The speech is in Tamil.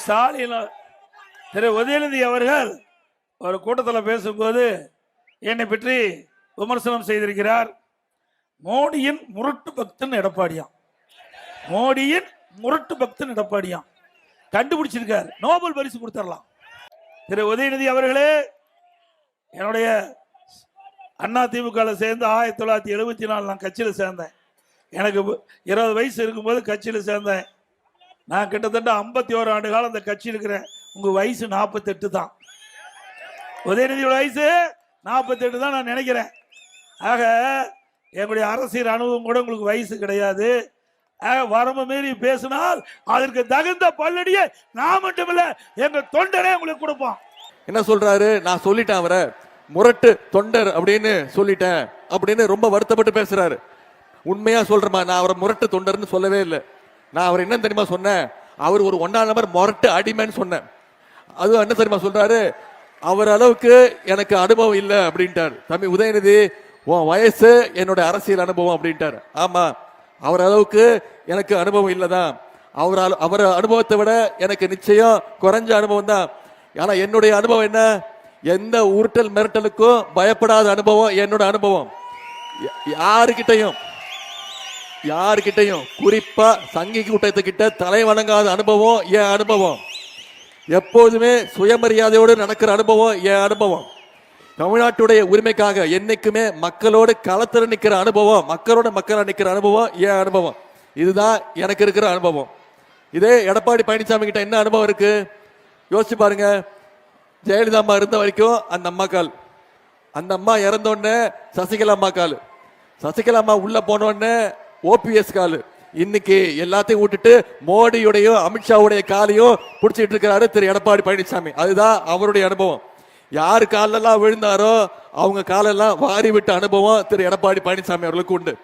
ஸ்டாலின் திரு உதயநிதி அவர்கள் ஒரு கூட்டத்தில் பேசும்போது என்னை பற்றி விமர்சனம் செய்திருக்கிறார். மோடியின் முரட்டு பக்தன் எடப்பாடியாம், மோடியின் முரட்டு பக்தன் எடப்பாடியாம் கண்டுபிடிச்சிருக்கார். நோபல் பரிசு கொடுத்துடலாம். திரு உதயநிதி அவர்களே, என்னுடைய அண்ணா திமுக சேர்ந்து 1974 நான் கட்சியில் சேர்ந்தேன். எனக்கு 20 வயசு இருக்கும்போது கட்சியில் சேர்ந்தேன். நான் கிட்டத்தட்ட 51 ஆண்டு காலம் அந்த கட்சி இருக்கிறேன். உங்க வயசு 48 தான். உதயநிதியோட வயசு 48 தான் நான் நினைக்கிறேன். ஆக எங்களுடைய அரசியல் அனுபவம் கூட உங்களுக்கு வயசு கிடையாது. வரம்பு மீறி பேசினால் அதற்கு தகுந்த பல்லடியை நான் மட்டுமில்ல எங்க தொண்டரே உங்களுக்கு கொடுப்போம். என்ன சொல்றாரு? நான் சொல்லிட்டேன், அவரை முரட்டு தொண்டர் அப்படின்னு சொல்லிட்டேன் அப்படின்னு ரொம்ப வருத்தப்பட்டு பேசுறாரு. உண்மையா சொல்றமா, நான் அவரை முரட்டு தொண்டர்னு சொல்லவே இல்லை. நான் அவர் என்ன தெரியுமா சொன்னேன்? அவர் ஒரு 1ஆம் நம்பர் முரட்டு அடிமைன்னு சொன்னேன். அது என்ன தெரியுமா சொல்றாரு? அவர் அளவுக்கு எனக்கு அனுபவம் இல்லை அப்படின்ட்டார். தம்பி உதயநிதி, உன் வயசு என்னோட அரசியல் அனுபவம் அப்படின்ட்டார். ஆமா, அவர் அளவுக்கு எனக்கு அனுபவம் இல்லைதான். அவர் அனுபவத்தை விட எனக்கு நிச்சயம் குறைஞ்ச அனுபவம் தான். ஆனா என்னுடைய அனுபவம் என்ன? எந்த உருட்டல் மிரட்டலுக்கும் பயப்படாத அனுபவம் என்னோட அனுபவம். யாருக்கிட்டையும் குறிப்பா சங்கி கூட்டத்துக்கிட்ட தலை வணங்காத அனுபவம் என் அனுபவம். எப்போதுமே சுயமரியாதையோடு நடக்கிற அனுபவம் என் அனுபவம். தமிழ்நாட்டுடைய உரிமைக்காக என்னைக்குமே மக்களோடு களத்தில் நிற்கிற அனுபவம், மக்களோட நிற்கிற அனுபவம் என் அனுபவம். இதுதான் எனக்கு இருக்கிற அனுபவம். இதே எடப்பாடி பழனிசாமி கிட்ட என்ன அனுபவம் இருக்கு யோசிச்சு பாருங்க. ஜெயலலிதா அம்மா இருந்த வரைக்கும் அந்த அம்மா கால், அந்த அம்மா இறந்த உடனே சசிகலா அம்மா கால், சசிகலா அம்மா உள்ள போன உடனே ஓபிஎஸ் கால். இன்னைக்கு எல்லாத்தையும் விட்டுட்டு மோடியுடையும் அமித்ஷாவுடைய காலையும் பிடிச்சிட்டு இருக்கிறாரு திரு எடப்பாடி பழனிசாமி. அதுதான் அவருடைய அனுபவம். யாரு காலெல்லாம் விழுந்தாரோ அவங்க காலெல்லாம் வாரி விட்ட அனுபவம் திரு எடப்பாடி பழனிசாமி அவர்களுக்கு உண்டு.